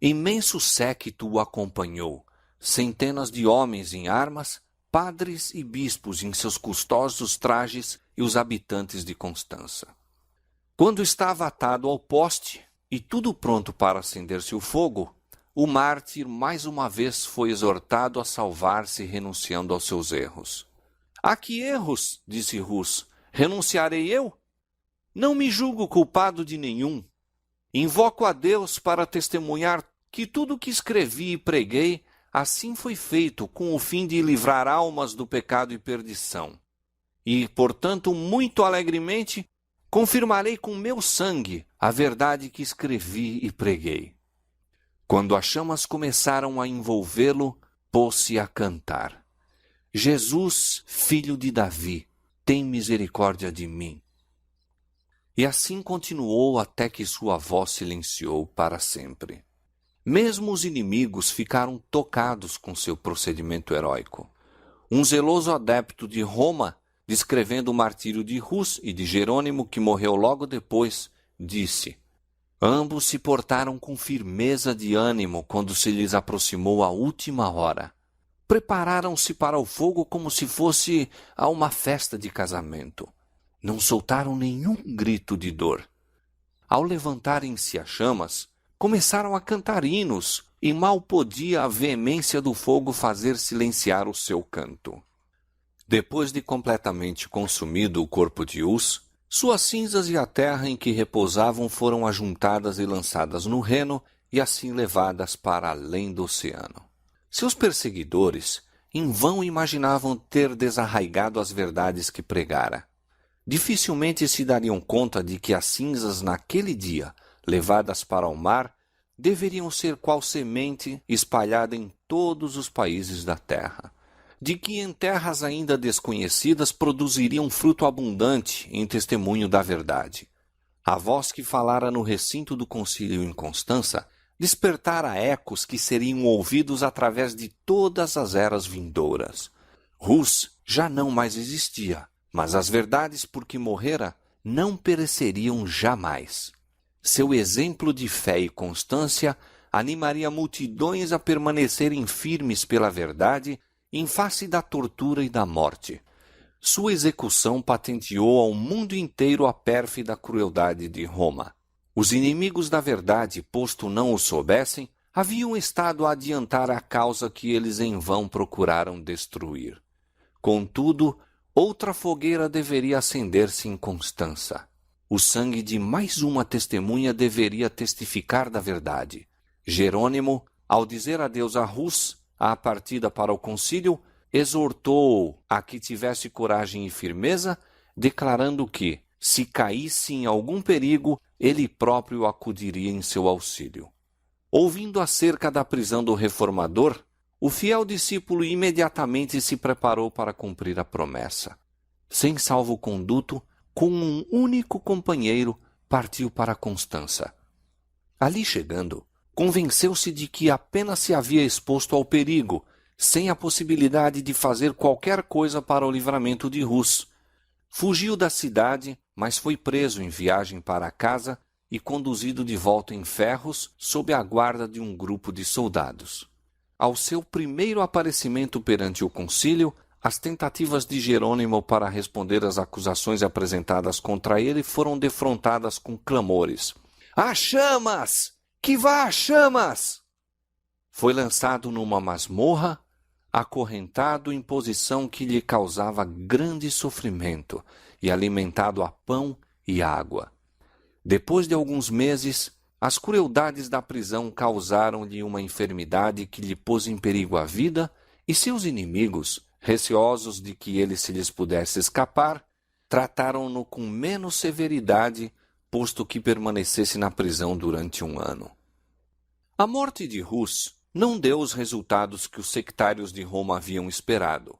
Imenso séquito o acompanhou, centenas de homens em armas, padres e bispos em seus custosos trajes e os habitantes de Constança. Quando estava atado ao poste e tudo pronto para acender-se o fogo, o mártir mais uma vez foi exortado a salvar-se renunciando aos seus erros. A que erros? Disse Rus. Renunciarei eu? Não me julgo culpado de nenhum. Invoco a Deus para testemunhar que tudo o que escrevi e preguei assim foi feito com o fim de livrar almas do pecado e perdição. E, portanto, muito alegremente, confirmarei com meu sangue a verdade que escrevi e preguei. Quando as chamas começaram a envolvê-lo, pôs-se a cantar: Jesus, filho de Davi, tem misericórdia de mim. E assim continuou até que sua voz silenciou para sempre. Mesmo os inimigos ficaram tocados com seu procedimento heróico. Um zeloso adepto de Roma, descrevendo o martírio de Rus e de Jerônimo, que morreu logo depois, disse: Ambos se portaram com firmeza de ânimo quando se lhes aproximou a última hora. Prepararam-se para o fogo como se fosse a uma festa de casamento. Não soltaram nenhum grito de dor. Ao levantarem-se as chamas, começaram a cantar hinos, e mal podia a veemência do fogo fazer silenciar o seu canto. Depois de completamente consumido o corpo de Hus, suas cinzas e a terra em que repousavam foram ajuntadas e lançadas no Reno e assim levadas para além do oceano. Seus perseguidores em vão imaginavam ter desarraigado as verdades que pregara. Dificilmente se dariam conta de que as cinzas naquele dia, levadas para o mar, deveriam ser qual semente espalhada em todos os países da terra, de que em terras ainda desconhecidas produziriam fruto abundante em testemunho da verdade. A voz que falara no recinto do concílio em Constança despertara ecos que seriam ouvidos através de todas as eras vindouras. Rus já não mais existia, mas as verdades por que morrera não pereceriam jamais. Seu exemplo de fé e constância animaria multidões a permanecerem firmes pela verdade em face da tortura e da morte. Sua execução patenteou ao mundo inteiro a pérfida crueldade de Roma. Os inimigos da verdade, posto não o soubessem, haviam estado a adiantar a causa que eles em vão procuraram destruir. Contudo, outra fogueira deveria acender-se em Constança. O sangue de mais uma testemunha deveria testificar da verdade. Jerônimo, ao dizer adeus a Rus, à partida para o concílio, exortou-o a que tivesse coragem e firmeza, declarando que, se caísse em algum perigo, ele próprio acudiria em seu auxílio. Ouvindo acerca da prisão do reformador, o fiel discípulo imediatamente se preparou para cumprir a promessa. sem salvo-conduto, com um único companheiro, partiu para Constança. Ali chegando, convenceu-se de que apenas se havia exposto ao perigo, sem a possibilidade de fazer qualquer coisa para o livramento de Rus. Fugiu da cidade, mas foi preso em viagem para casa e conduzido de volta em ferros sob a guarda de um grupo de soldados. Ao seu primeiro aparecimento perante o concílio, as tentativas de Jerônimo para responder às acusações apresentadas contra ele foram defrontadas com clamores. "Há chamas! Que vá às chamas!" Foi lançado numa masmorra, acorrentado em posição que lhe causava grande sofrimento e alimentado a pão e água. Depois de alguns meses, as crueldades da prisão causaram-lhe uma enfermidade que lhe pôs em perigo a vida, e seus inimigos, receosos de que ele se lhes pudesse escapar, trataram-no com menos severidade, posto que permanecesse na prisão durante 1 ano. A morte de Rus não deu os resultados que os sectários de Roma haviam esperado.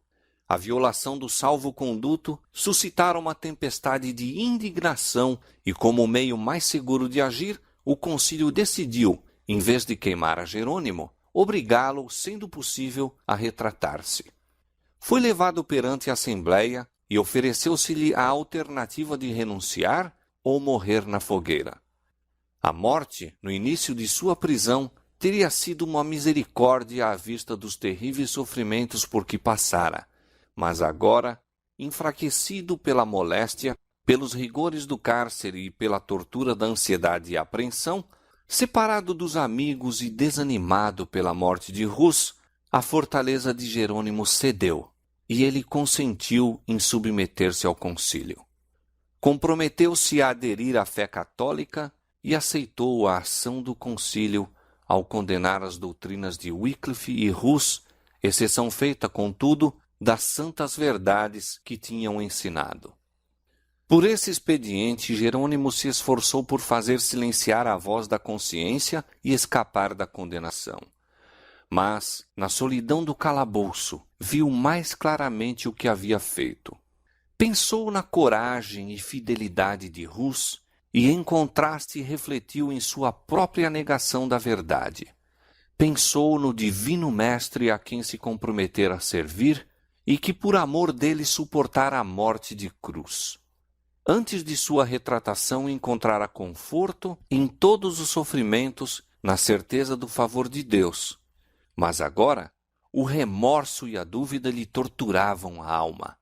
A violação do salvo-conduto suscitara uma tempestade de indignação e, como meio mais seguro de agir, o concílio decidiu, em vez de queimar a Jerônimo, obrigá-lo, sendo possível, a retratar-se. Foi levado perante a Assembleia e ofereceu-se-lhe a alternativa de renunciar ou morrer na fogueira. A morte, no início de sua prisão, teria sido uma misericórdia à vista dos terríveis sofrimentos por que passara, mas agora, enfraquecido pela moléstia, pelos rigores do cárcere e pela tortura da ansiedade e apreensão, separado dos amigos e desanimado pela morte de Rus, a fortaleza de Jerônimo cedeu, e ele consentiu em submeter-se ao concílio. Comprometeu-se a aderir à fé católica e aceitou a ação do concílio ao condenar as doutrinas de Wycliffe e Rus, exceção feita, contudo, das santas verdades que tinham ensinado. Por esse expediente, Jerônimo se esforçou por fazer silenciar a voz da consciência e escapar da condenação. Mas, na solidão do calabouço, viu mais claramente o que havia feito. Pensou na coragem e fidelidade de Rus e, em contraste, refletiu em sua própria negação da verdade. Pensou no divino mestre a quem se comprometera a servir e que, por amor dele, suportara a morte de cruz. Antes de sua retratação, encontrara conforto em todos os sofrimentos, na certeza do favor de Deus. Mas agora, o remorso e a dúvida lhe torturavam a alma.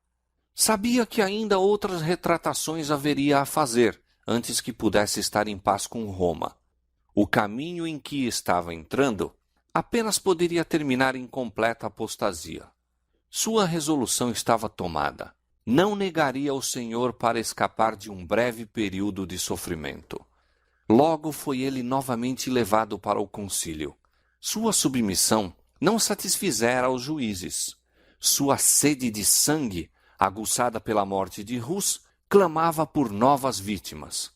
Sabia que ainda outras retratações haveria a fazer, antes que pudesse estar em paz com Roma. O caminho em que estava entrando apenas poderia terminar em completa apostasia. Sua resolução estava tomada. Não negaria o Senhor para escapar de um breve período de sofrimento. Logo foi ele novamente levado para o concílio. Sua submissão não satisfizera os juízes. Sua sede de sangue, aguçada pela morte de Rus, clamava por novas vítimas.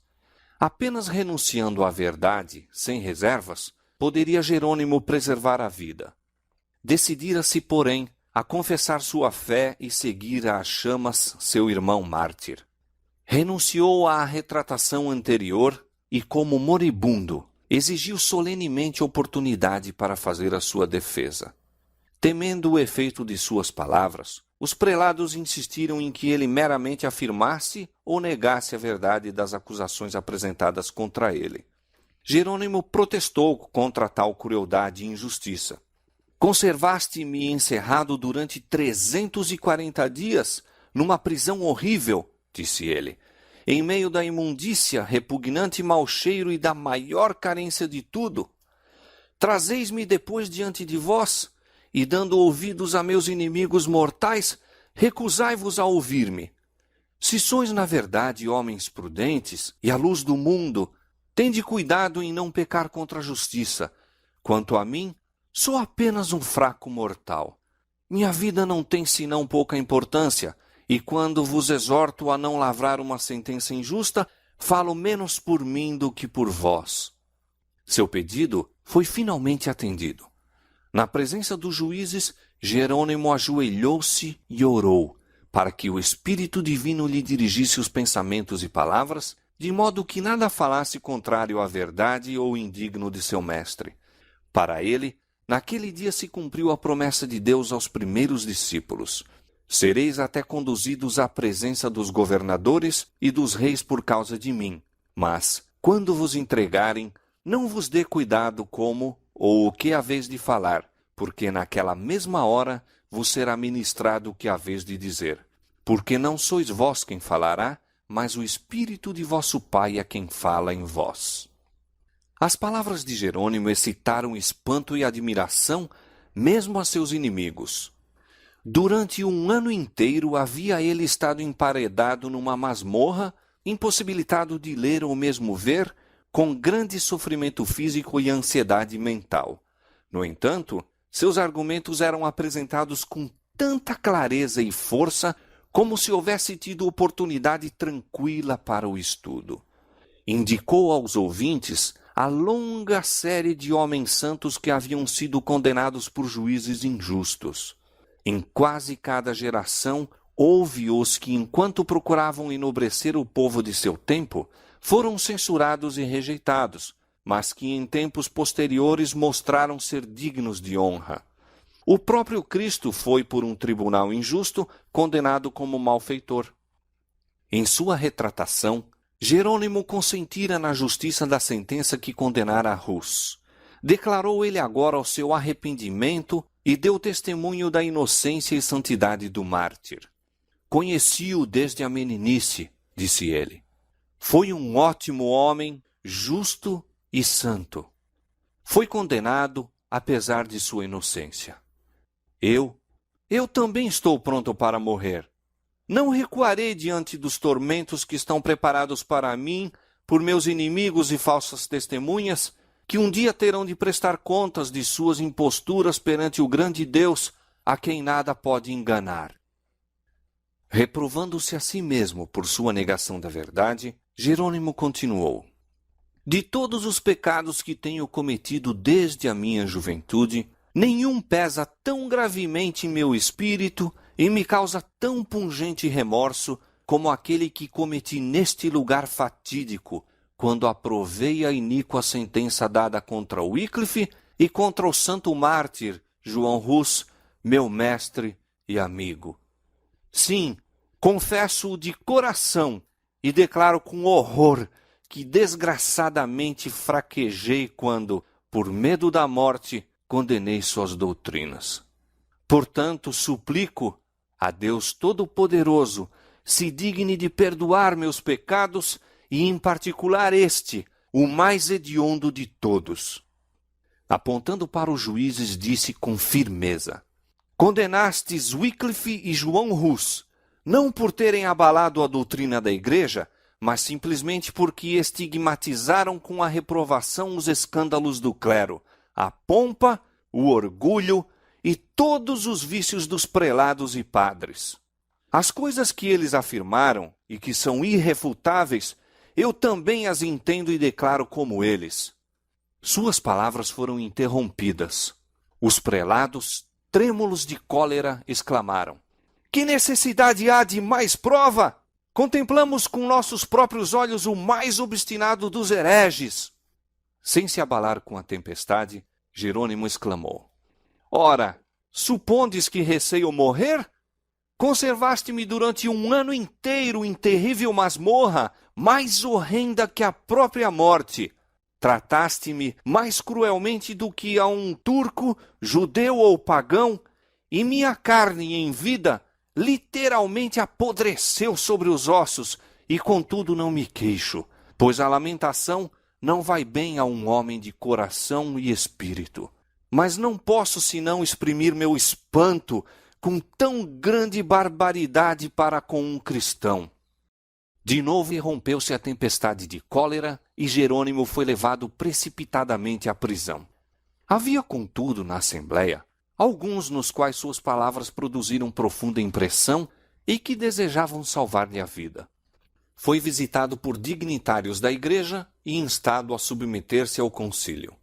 Apenas renunciando à verdade, sem reservas, poderia Jerônimo preservar a vida. Decidira-se, porém, a confessar sua fé e seguir às chamas seu irmão mártir. Renunciou à retratação anterior e, como moribundo, exigiu solenemente oportunidade para fazer a sua defesa. Temendo o efeito de suas palavras, os prelados insistiram em que ele meramente afirmasse ou negasse a verdade das acusações apresentadas contra ele. Jerônimo protestou contra tal crueldade e injustiça. Conservaste-me encerrado durante 340 dias, numa prisão horrível, disse ele, em meio da imundícia, repugnante mau cheiro e da maior carência de tudo. Trazeis-me depois diante de vós, e dando ouvidos a meus inimigos mortais, recusai-vos a ouvir-me. Se sois, na verdade, homens prudentes e à luz do mundo, tende cuidado em não pecar contra a justiça. Quanto a mim, sou apenas um fraco mortal. Minha vida não tem senão pouca importância, e quando vos exorto a não lavrar uma sentença injusta, falo menos por mim do que por vós. Seu pedido foi finalmente atendido. Na presença dos juízes, Jerônimo ajoelhou-se e orou, para que o Espírito Divino lhe dirigisse os pensamentos e palavras, de modo que nada falasse contrário à verdade ou indigno de seu mestre. Para ele, naquele dia se cumpriu a promessa de Deus aos primeiros discípulos: sereis até conduzidos à presença dos governadores e dos reis por causa de mim. Mas, quando vos entregarem, não vos dê cuidado como ou o que haveis de falar, porque naquela mesma hora vos será ministrado o que haveis de dizer. Porque não sois vós quem falará, mas o Espírito de vosso Pai é quem fala em vós. As palavras de Jerônimo excitaram espanto e admiração mesmo a seus inimigos. Durante um ano inteiro havia ele estado emparedado numa masmorra, impossibilitado de ler ou mesmo ver, com grande sofrimento físico e ansiedade mental. No entanto, seus argumentos eram apresentados com tanta clareza e força como se houvesse tido oportunidade tranquila para o estudo. Indicou aos ouvintes a longa série de homens santos que haviam sido condenados por juízes injustos. Em quase cada geração, houve os que, enquanto procuravam enobrecer o povo de seu tempo, foram censurados e rejeitados, mas que em tempos posteriores mostraram ser dignos de honra. O próprio Cristo foi, por um tribunal injusto, condenado como malfeitor. Em sua retratação, Jerônimo consentira na justiça da sentença que condenara Hus. Declarou ele agora o seu arrependimento e deu testemunho da inocência e santidade do mártir. Conheci-o desde a meninice, disse ele. Foi um ótimo homem, justo e santo. Foi condenado, apesar de sua inocência. Eu também estou pronto para morrer. Não recuarei diante dos tormentos que estão preparados para mim por meus inimigos e falsas testemunhas, que um dia terão de prestar contas de suas imposturas perante o grande Deus, a quem nada pode enganar. Reprovando-se a si mesmo por sua negação da verdade, Jerônimo continuou: de todos os pecados que tenho cometido desde a minha juventude, nenhum pesa tão gravemente em meu espírito e me causa tão pungente remorso como aquele que cometi neste lugar fatídico, quando aprovei a iníqua sentença dada contra Wycliffe e contra o santo mártir João Hus, meu mestre e amigo. Sim, confesso-o de coração e declaro com horror que desgraçadamente fraquejei quando, por medo da morte, condenei suas doutrinas. Portanto, suplico a Deus Todo-Poderoso se digne de perdoar meus pecados e, em particular, este, o mais hediondo de todos. Apontando para os juízes, disse com firmeza: condenastes Wycliffe e João Hus, não por terem abalado a doutrina da Igreja, mas simplesmente porque estigmatizaram com a reprovação os escândalos do clero, a pompa, o orgulho e todos os vícios dos prelados e padres. As coisas que eles afirmaram e que são irrefutáveis, eu também as entendo e declaro como eles. Suas palavras foram interrompidas. Os prelados, trêmulos de cólera, exclamaram: que necessidade há de mais prova? Contemplamos com nossos próprios olhos o mais obstinado dos hereges. Sem se abalar com a tempestade, Jerônimo exclamou: ora, supondes que receio morrer? Conservaste-me durante um ano inteiro em terrível masmorra, mais horrenda que a própria morte. Trataste-me mais cruelmente do que a um turco, judeu ou pagão, e minha carne em vida literalmente apodreceu sobre os ossos, e contudo não me queixo, pois a lamentação não vai bem a um homem de coração e espírito. Mas não posso senão exprimir meu espanto com tão grande barbaridade para com um cristão. De novo irrompeu-se a tempestade de cólera e Jerônimo foi levado precipitadamente à prisão. Havia, contudo, na Assembleia, alguns nos quais suas palavras produziram profunda impressão e que desejavam salvar-lhe a vida. Foi visitado por dignitários da Igreja e instado a submeter-se ao concílio.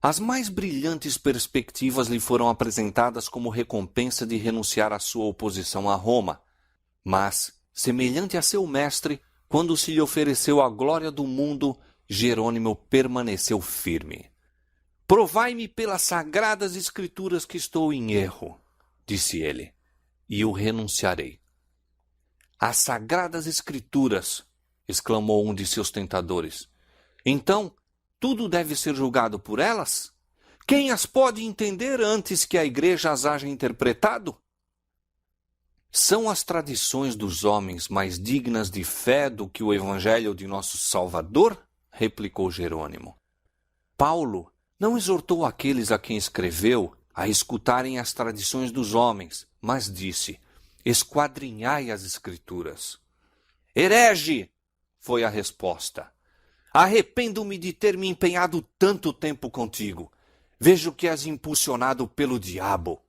As mais brilhantes perspectivas lhe foram apresentadas como recompensa de renunciar à sua oposição a Roma. Mas, semelhante a seu mestre, quando se lhe ofereceu a glória do mundo, Jerônimo permaneceu firme. Provai-me pelas sagradas escrituras que estou em erro, disse ele, e o renunciarei. As sagradas escrituras, exclamou um de seus tentadores. Então, tudo deve ser julgado por elas? Quem as pode entender antes que a igreja as haja interpretado? São as tradições dos homens mais dignas de fé do que o evangelho de nosso Salvador? Replicou Jerônimo. Paulo não exortou aqueles a quem escreveu a escutarem as tradições dos homens, mas disse: esquadrinhai as escrituras. Herege! Foi a resposta. Arrependo-me de ter me empenhado tanto tempo contigo. Vejo que és impulsionado pelo diabo.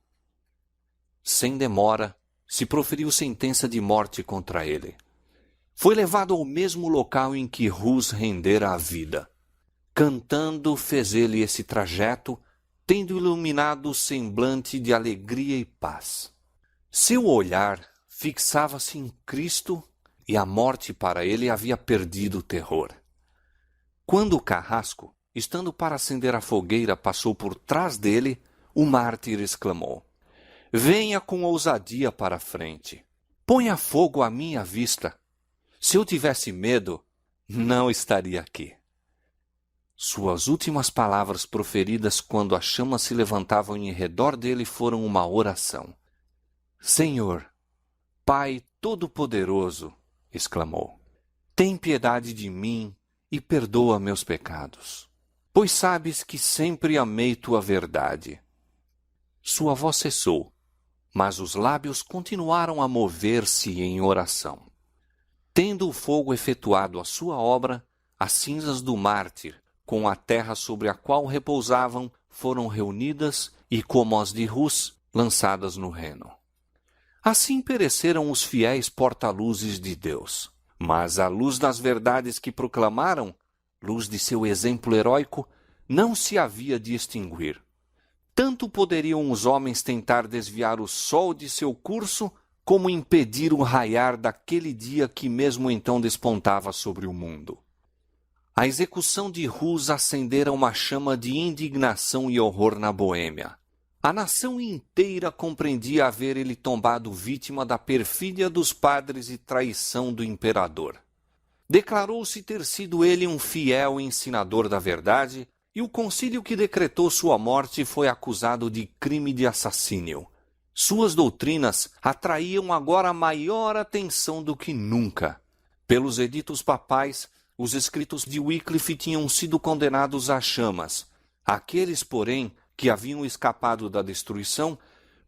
Sem demora, se proferiu sentença de morte contra ele. Foi levado ao mesmo local em que Rus rendera a vida. Cantando, fez ele esse trajeto, tendo iluminado o semblante de alegria e paz. Seu olhar fixava-se em Cristo e a morte para ele havia perdido o terror. Quando o carrasco, estando para acender a fogueira, passou por trás dele, o mártir exclamou: venha com ousadia para a frente. Ponha fogo à minha vista. Se eu tivesse medo, não estaria aqui. Suas últimas palavras proferidas quando as chamas se levantavam em redor dele foram uma oração. Senhor, Pai Todo-Poderoso, exclamou, tem piedade de mim e perdoa meus pecados, pois sabes que sempre amei tua verdade. Sua voz cessou, mas os lábios continuaram a mover-se em oração. Tendo o fogo efetuado a sua obra, as cinzas do mártir, com a terra sobre a qual repousavam, foram reunidas e, como as de Rus, lançadas no Reno. Assim pereceram os fiéis porta-luzes de Deus. Mas a luz das verdades que proclamaram, luz de seu exemplo heróico, não se havia de extinguir. Tanto poderiam os homens tentar desviar o sol de seu curso, como impedir o raiar daquele dia que mesmo então despontava sobre o mundo. A execução de Rus acendera uma chama de indignação e horror na Boêmia. A nação inteira compreendia haver ele tombado vítima da perfídia dos padres e traição do imperador. Declarou-se ter sido ele um fiel ensinador da verdade, e o concílio que decretou sua morte foi acusado de crime de assassínio. Suas doutrinas atraíam agora maior atenção do que nunca. Pelos editos papais, os escritos de Wycliffe tinham sido condenados às chamas. Aqueles, porém, que haviam escapado da destruição,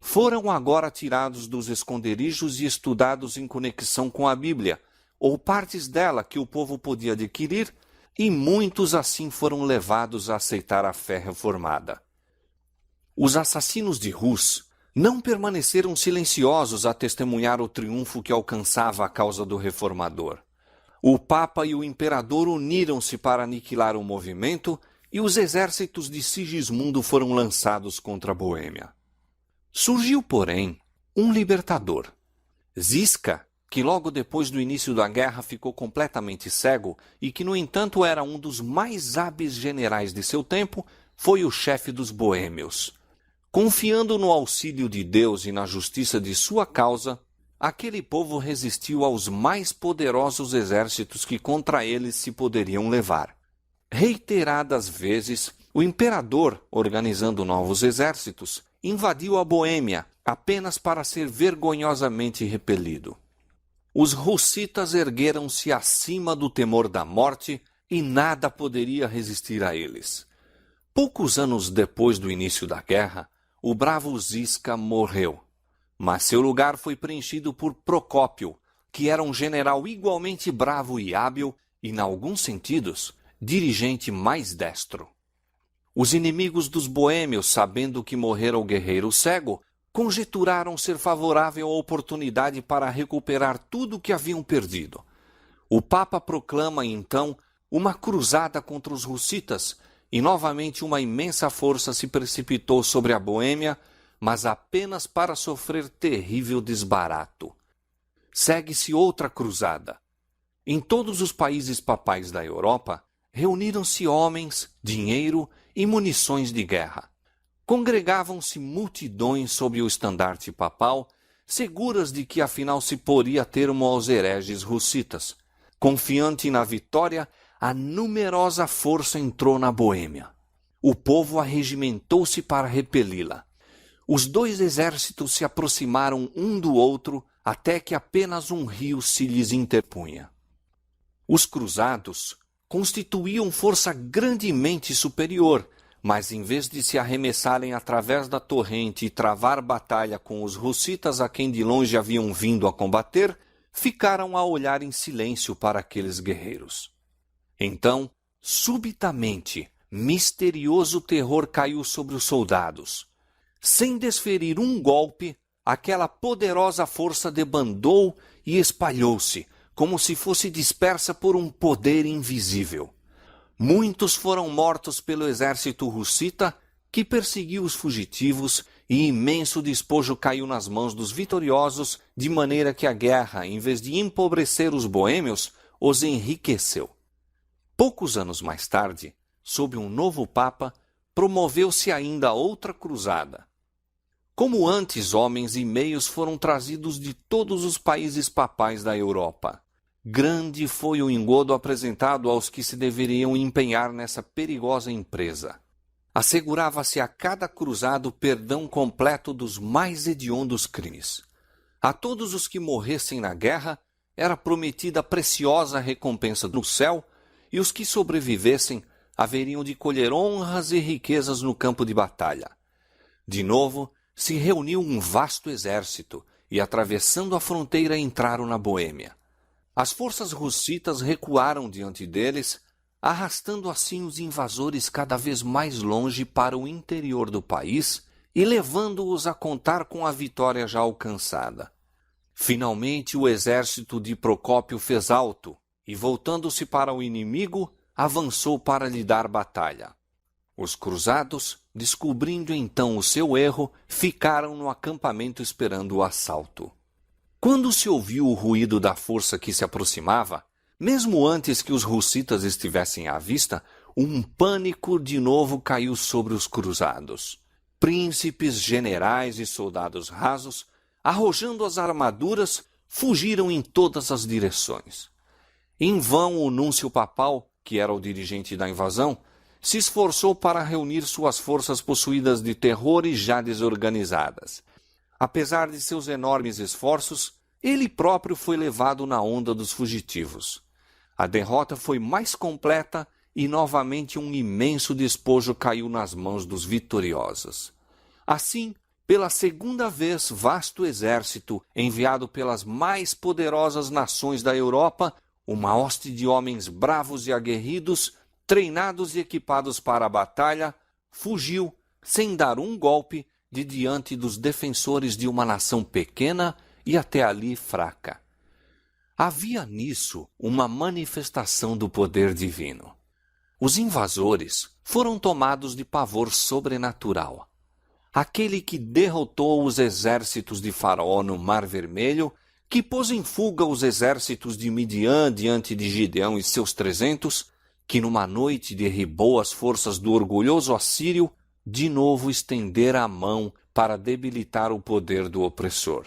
foram agora tirados dos esconderijos e estudados em conexão com a Bíblia, ou partes dela que o povo podia adquirir, e muitos assim foram levados a aceitar a fé reformada. Os assassinos de Rus não permaneceram silenciosos a testemunhar o triunfo que alcançava a causa do reformador. O Papa e o Imperador uniram-se para aniquilar o movimento e os exércitos de Sigismundo foram lançados contra a Boêmia. Surgiu, porém, um libertador. Zisca, que logo depois do início da guerra ficou completamente cego e que, no entanto, era um dos mais hábeis generais de seu tempo, foi o chefe dos boêmios. Confiando no auxílio de Deus e na justiça de sua causa, aquele povo resistiu aos mais poderosos exércitos que contra eles se poderiam levar. Reiteradas vezes, o imperador, organizando novos exércitos, invadiu a Boêmia apenas para ser vergonhosamente repelido. Os russitas ergueram-se acima do temor da morte e nada poderia resistir a eles. Poucos anos depois do início da guerra, o bravo Zisca morreu, mas seu lugar foi preenchido por Procópio, que era um general igualmente bravo e hábil e, em alguns sentidos, dirigente mais destro. Os inimigos dos boêmios, sabendo que morrera o guerreiro cego, conjeturaram ser favorável a oportunidade para recuperar tudo o que haviam perdido. O Papa proclama, então, uma cruzada contra os russitas, e novamente uma imensa força se precipitou sobre a Boêmia, mas apenas para sofrer terrível desbarato. segue-se outra cruzada. Em todos os países papais da Europa, reuniram-se homens, dinheiro e munições de guerra. Congregavam-se multidões sob o estandarte papal, seguras de que afinal se poria termo aos hereges hussitas. Confiante na vitória, a numerosa força entrou na Boêmia. O povo arregimentou-se para repeli-la. Os dois exércitos se aproximaram um do outro até que apenas um rio se lhes interpunha. Os cruzados constituíam força grandemente superior, mas em vez de se arremessarem através da torrente e travar batalha com os hussitas a quem de longe haviam vindo a combater, ficaram a olhar em silêncio para aqueles guerreiros. Então, subitamente, misterioso terror caiu sobre os soldados. Sem desferir um golpe, aquela poderosa força debandou e espalhou-se, como se fosse dispersa por um poder invisível. Muitos foram mortos pelo exército hussita, que perseguiu os fugitivos, e imenso despojo caiu nas mãos dos vitoriosos, de maneira que a guerra, em vez de empobrecer os boêmios, os enriqueceu. Poucos anos mais tarde, sob um novo papa, promoveu-se ainda outra cruzada. Como antes, homens e meios foram trazidos de todos os países papais da Europa. Grande foi o engodo apresentado aos que se deveriam empenhar nessa perigosa empresa. Assegurava-se a cada cruzado perdão completo dos mais hediondos crimes. A todos os que morressem na guerra era prometida preciosa recompensa no céu, e os que sobrevivessem haveriam de colher honras e riquezas no campo de batalha. De novo, se reuniu um vasto exército e, atravessando a fronteira, entraram na Boêmia. As forças hussitas recuaram diante deles, arrastando assim os invasores cada vez mais longe para o interior do país e levando-os a contar com a vitória já alcançada. Finalmente o exército de Procópio fez alto e, voltando-se para o inimigo, avançou para lhe dar batalha. Os cruzados, descobrindo então o seu erro, ficaram no acampamento esperando o assalto. Quando se ouviu o ruído da força que se aproximava, mesmo antes que os hussitas estivessem à vista, um pânico de novo caiu sobre os cruzados. Príncipes, generais e soldados rasos, arrojando as armaduras, fugiram em todas as direções. Em vão o núncio papal, que era o dirigente da invasão, se esforçou para reunir suas forças possuídas de terror e já desorganizadas. Apesar de seus enormes esforços, ele próprio foi levado na onda dos fugitivos. A derrota foi mais completa e novamente um imenso despojo caiu nas mãos dos vitoriosos. Assim, pela segunda vez, vasto exército, enviado pelas mais poderosas nações da Europa, uma hoste de homens bravos e aguerridos, treinados e equipados para a batalha, fugiu, sem dar um golpe, de diante dos defensores de uma nação pequena e até ali fraca. Havia nisso uma manifestação do poder divino. Os invasores foram tomados de pavor sobrenatural. Aquele que derrotou os exércitos de Faraó no Mar Vermelho, que pôs em fuga os exércitos de Midian diante de Gideão e seus 300, que numa noite derribou as forças do orgulhoso assírio, de novo estendera a mão para debilitar o poder do opressor.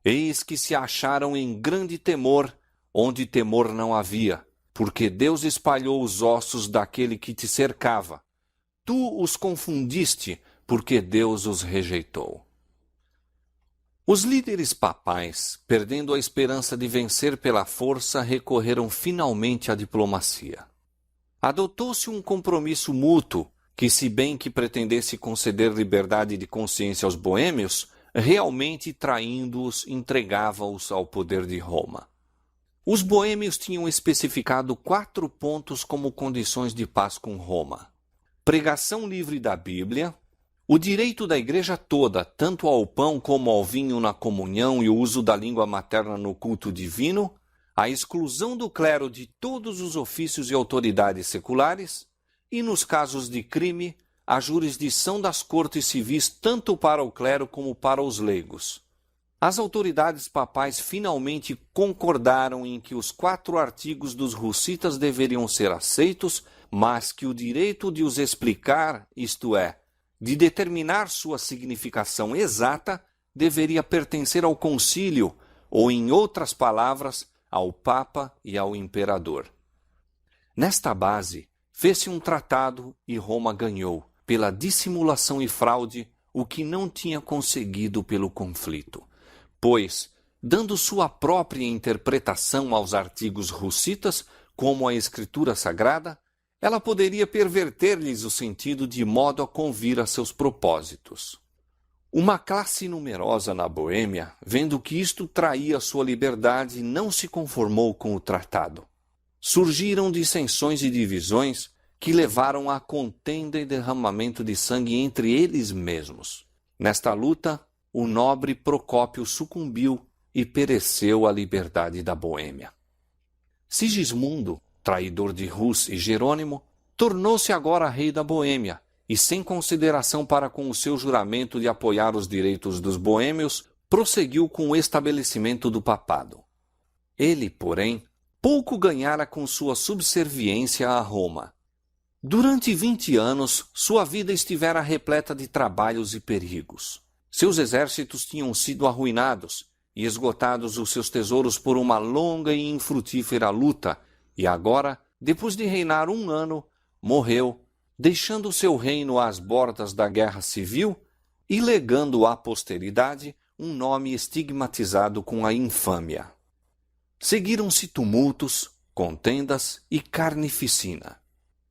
Eis que se acharam em grande temor, onde temor não havia, porque Deus espalhou os ossos daquele que te cercava. Tu os confundiste, porque Deus os rejeitou. Os líderes papais, perdendo a esperança de vencer pela força, recorreram finalmente à diplomacia. Adotou-se um compromisso mútuo que, se bem que pretendesse conceder liberdade de consciência aos boêmios, realmente traindo-os, entregava-os ao poder de Roma. Os boêmios tinham especificado 4 pontos como condições de paz com Roma: pregação livre da Bíblia, o direito da igreja toda, tanto ao pão como ao vinho na comunhão e o uso da língua materna no culto divino, a exclusão do clero de todos os ofícios e autoridades seculares, e, nos casos de crime, a jurisdição das cortes civis tanto para o clero como para os leigos. As autoridades papais finalmente concordaram em que os 4 artigos dos hussitas deveriam ser aceitos, mas que o direito de os explicar, isto é, de determinar sua significação exata, deveria pertencer ao concílio, ou, em outras palavras, ao Papa e ao Imperador. Nesta base, fez-se um tratado e Roma ganhou, pela dissimulação e fraude, o que não tinha conseguido pelo conflito. Pois, dando sua própria interpretação aos artigos hussitas, como a Escritura Sagrada, ela poderia perverter-lhes o sentido de modo a convir a seus propósitos. Uma classe numerosa na Boêmia, vendo que isto traía sua liberdade, não se conformou com o tratado. Surgiram dissensões e divisões que levaram à contenda e derramamento de sangue entre eles mesmos. Nesta luta, o nobre Procópio sucumbiu e pereceu a liberdade da Boêmia. Sigismundo, traidor de Rus e Jerônimo, tornou-se agora rei da Boêmia e, sem consideração para com o seu juramento de apoiar os direitos dos boêmios, prosseguiu com o estabelecimento do papado. Ele, porém, pouco ganhara com sua subserviência a Roma. Durante 20 anos, sua vida estivera repleta de trabalhos e perigos. Seus exércitos tinham sido arruinados e esgotados os seus tesouros por uma longa e infrutífera luta, e agora, depois de reinar 1 ano, morreu, deixando seu reino às bordas da guerra civil e legando à posteridade um nome estigmatizado com a infâmia. Seguiram-se tumultos, contendas e carnificina.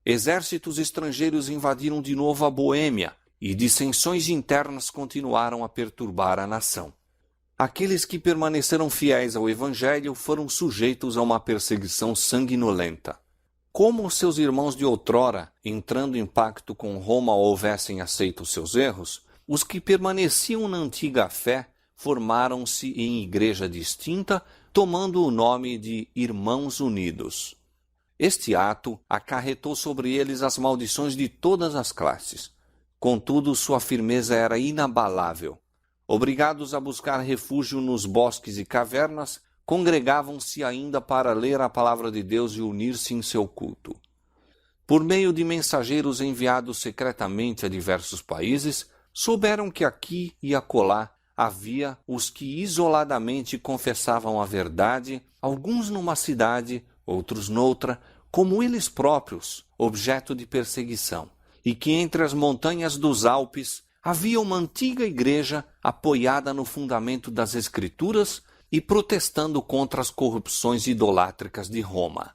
Exércitos estrangeiros invadiram de novo a Boêmia e dissensões internas continuaram a perturbar a nação. Aqueles que permaneceram fiéis ao Evangelho foram sujeitos a uma perseguição sanguinolenta. Como seus irmãos de outrora, entrando em pacto com Roma, houvessem aceito seus erros, os que permaneciam na antiga fé formaram-se em igreja distinta, tomando o nome de Irmãos Unidos. Este ato acarretou sobre eles as maldições de todas as classes. Contudo, sua firmeza era inabalável. Obrigados a buscar refúgio nos bosques e cavernas, congregavam-se ainda para ler a palavra de Deus e unir-se em seu culto. Por meio de mensageiros enviados secretamente a diversos países, souberam que aqui e acolá havia os que isoladamente confessavam a verdade, alguns numa cidade, outros noutra, como eles próprios, objeto de perseguição, e que entre as montanhas dos Alpes havia uma antiga igreja apoiada no fundamento das Escrituras e protestando contra as corrupções idolátricas de Roma.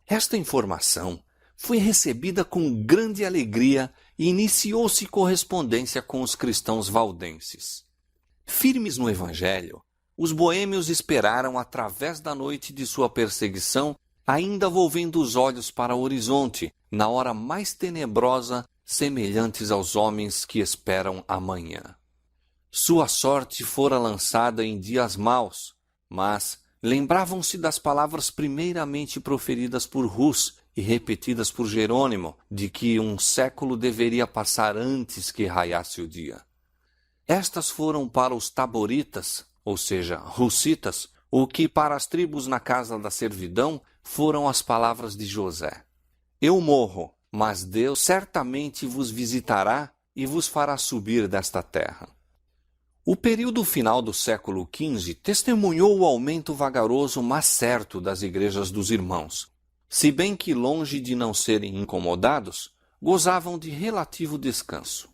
Esta informação foi recebida com grande alegria e iniciou-se correspondência com os cristãos valdenses. Firmes no Evangelho, os boêmios esperaram através da noite de sua perseguição, ainda volvendo os olhos para o horizonte, na hora mais tenebrosa, semelhantes aos homens que esperam amanhã. Sua sorte fora lançada em dias maus, mas lembravam-se das palavras primeiramente proferidas por Rus e repetidas por Jerônimo, de que um século deveria passar antes que raiasse o dia. Estas foram para os taboritas, ou seja, hussitas, o que para as tribos na casa da servidão foram as palavras de José. Eu morro, mas Deus certamente vos visitará e vos fará subir desta terra. O período final do século XV testemunhou o aumento vagaroso, mas certo, das igrejas dos irmãos. Se bem que, longe de não serem incomodados, gozavam de relativo descanso.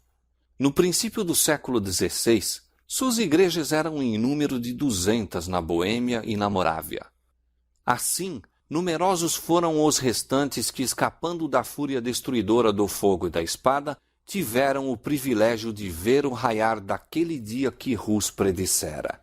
No princípio do século XVI, suas igrejas eram em número de 200 na Boêmia e na Morávia. Assim, numerosos foram os restantes que, escapando da fúria destruidora do fogo e da espada, tiveram o privilégio de ver o raiar daquele dia que Rus predissera.